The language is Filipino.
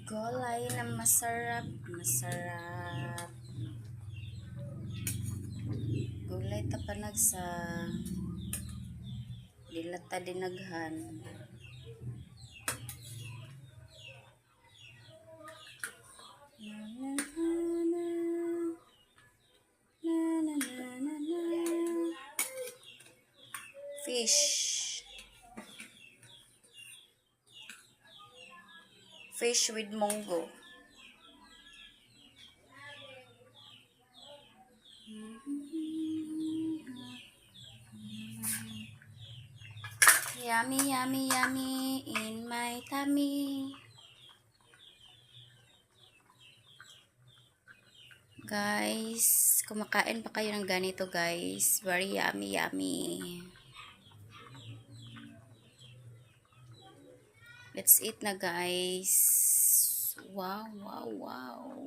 Gulay na masarap, masarap. Gulay tapanag sa dilata dinaghan. Fish with munggo. Yummy, yummy, yummy in my tummy. Guys, kumakain pa kayo ng ganito, guys. Very yummy, yummy. Let's eat na, guys. Wow, wow, wow.